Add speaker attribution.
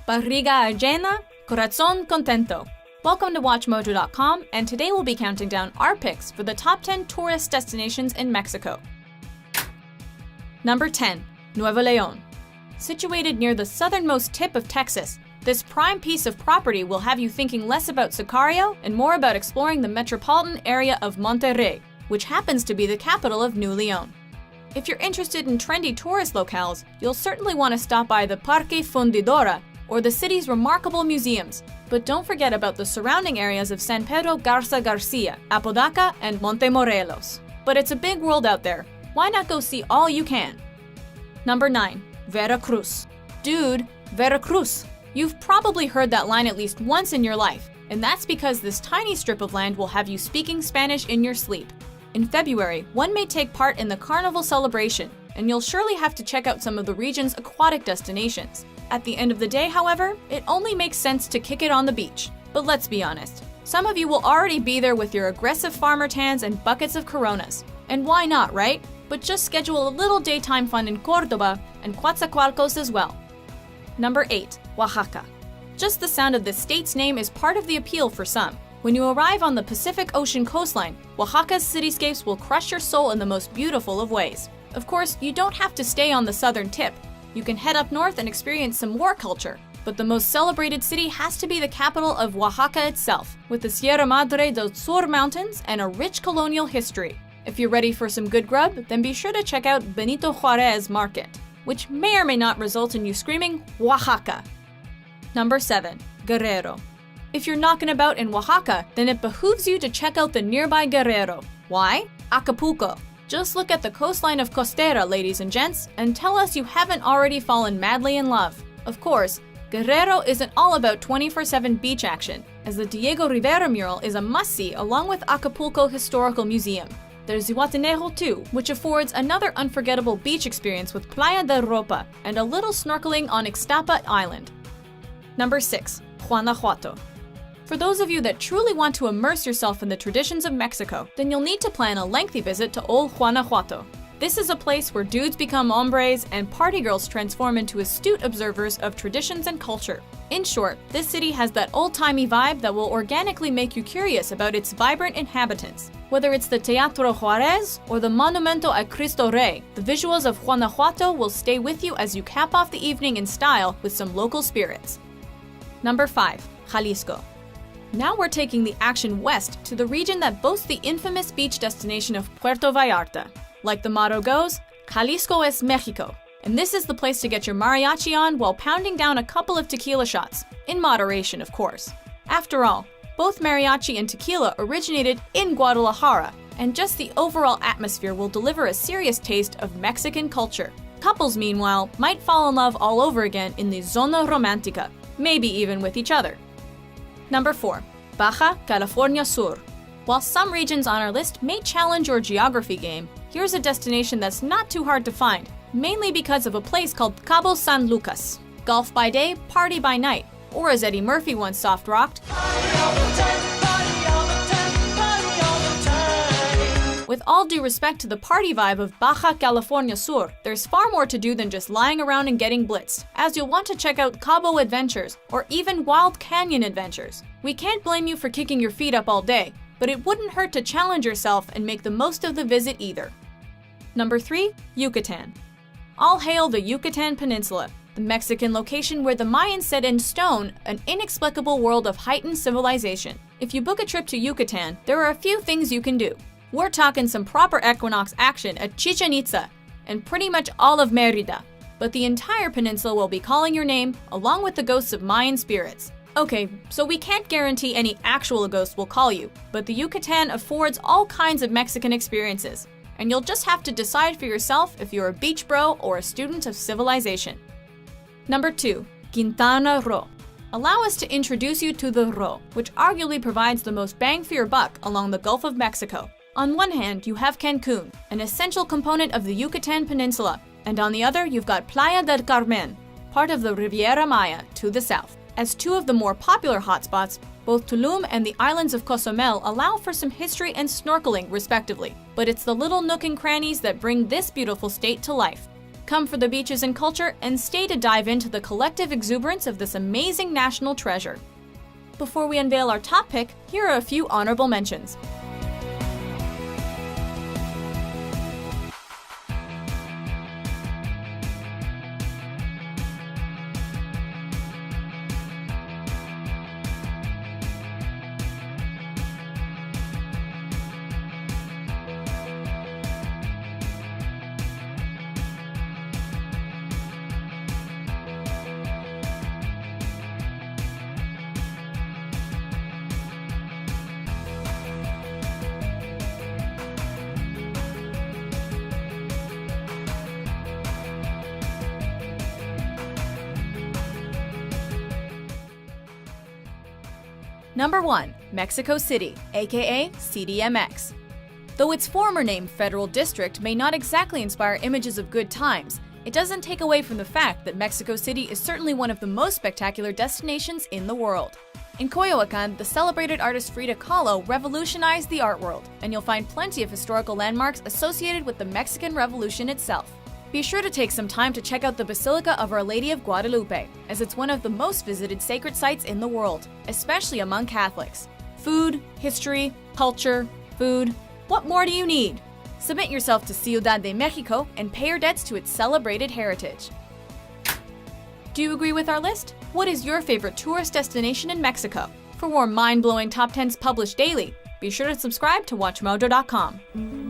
Speaker 1: Barriga llena, corazón contento. Welcome to WatchMojo.com, and today we'll be counting down our picks for the top 10 tourist destinations in Mexico. Number 10. Nuevo León. Situated near the southernmost tip of Texas, this prime piece of property will have you thinking less about Sicario and more about exploring the metropolitan area of Monterrey, which happens to be the capital of New León. If you're interested in trendy tourist locales, you'll certainly want to stop by the Parque Fundidora or the city's remarkable museums, but don't forget about the surrounding areas of San Pedro Garza Garcia, Apodaca, and Montemorelos. But it's a big world out there. Why not go see all you can? Number 9. Veracruz. Dude, Veracruz. You've probably heard that line at least once in your life, and that's because this tiny strip of land will have you speaking Spanish in your sleep. In February, one may take part in the Carnival celebration, and you'll surely have to check out some of the region's aquatic destinations. At the end of the day, however, it only makes sense to kick it on the beach. But let's be honest, some of you will already be there with your aggressive farmer tans and buckets of Coronas. And why not, right? But just schedule a little daytime fun in Córdoba and Coatzacoalcos as well. Number 8. Oaxaca. Just the sound of the state's name is part of the appeal for some. When you arrive on the Pacific Ocean coastline, Oaxaca's cityscapes will crush your soul in the most beautiful of ways. Of course, you don't have to stay on the southern tip. You can head up north and experience some war culture, but the most celebrated city has to be the capital of Oaxaca itself, with the Sierra Madre del Sur mountains and a rich colonial history. If you're ready for some good grub, then be sure to check out Benito Juarez Market, which may or may not result in you screaming Oaxaca. Number 7. Guerrero. If you're knocking about in Oaxaca, then it behooves you to check out the nearby Guerrero. Why? Acapulco. Just look at the coastline of Costera, ladies and gents, and tell us you haven't already fallen madly in love. Of course, Guerrero isn't all about 24/7 beach action, as the Diego Rivera mural is a must-see along with Acapulco Historical Museum. There's Zihuatanejo too, which affords another unforgettable beach experience with Playa del Ropa and a little snorkeling on Ixtapa Island. Number 6. Guanajuato. For those of you that truly want to immerse yourself in the traditions of Mexico, then you'll need to plan a lengthy visit to Old Guanajuato. This is a place where dudes become hombres and party girls transform into astute observers of traditions and culture. In short, this city has that old-timey vibe that will organically make you curious about its vibrant inhabitants. Whether it's the Teatro Juarez or the Monumento a Cristo Rey, the visuals of Guanajuato will stay with you as you cap off the evening in style with some local spirits. Number 5. Jalisco. Now we're taking the action west to the region that boasts the infamous beach destination of Puerto Vallarta. Like the motto goes, Jalisco es Mexico. And this is the place to get your mariachi on while pounding down a couple of tequila shots. In moderation, of course. After all, both mariachi and tequila originated in Guadalajara, and just the overall atmosphere will deliver a serious taste of Mexican culture. Couples, meanwhile, might fall in love all over again in the Zona Romantica, maybe even with each other. Number 4. Baja California Sur. While some regions on our list may challenge your geography game, here's a destination that's not too hard to find, mainly because of a place called Cabo San Lucas. Golf by day, party by night, or as Eddie Murphy once soft-rocked, with all due respect to the party vibe of Baja California Sur, there's far more to do than just lying around and getting blitzed, as you'll want to check out Cabo Adventures or even Wild Canyon Adventures. We can't blame you for kicking your feet up all day, but it wouldn't hurt to challenge yourself and make the most of the visit either. Number 3. Yucatan. All hail the Yucatan Peninsula, the Mexican location where the Mayans set in stone an inexplicable world of heightened civilization. If you book a trip to Yucatan, there are a few things you can do. We're talking some proper equinox action at Chichen Itza and pretty much all of Mérida, but the entire peninsula will be calling your name along with the ghosts of Mayan spirits. Okay, so we can't guarantee any actual ghost will call you, but the Yucatan affords all kinds of Mexican experiences, and you'll just have to decide for yourself if you're a beach bro or a student of civilization. Number 2. Quintana Roo. Allow us to introduce you to the Roo, which arguably provides the most bang for your buck along the Gulf of Mexico. On one hand, you have Cancun, an essential component of the Yucatan Peninsula, and on the other, you've got Playa del Carmen, part of the Riviera Maya, to the south. As two of the more popular hotspots, both Tulum and the islands of Cozumel allow for some history and snorkeling, respectively. But it's the little nook and crannies that bring this beautiful state to life. Come for the beaches and culture, and stay to dive into the collective exuberance of this amazing national treasure. Before we unveil our top pick, here are a few honorable mentions. Number 1. Mexico City, aka CDMX. Though its former name Federal District may not exactly inspire images of good times, it doesn't take away from the fact that Mexico City is certainly one of the most spectacular destinations in the world. In Coyoacan, the celebrated artist Frida Kahlo revolutionized the art world, and you'll find plenty of historical landmarks associated with the Mexican Revolution itself. Be sure to take some time to check out the Basilica of Our Lady of Guadalupe, as it's one of the most visited sacred sites in the world, especially among Catholics. Food, history, culture, food. What more do you need? Submit yourself to Ciudad de Mexico and pay your debts to its celebrated heritage. Do you agree with our list? What is your favorite tourist destination in Mexico? For more mind-blowing top 10s published daily, be sure to subscribe to WatchMojo.com.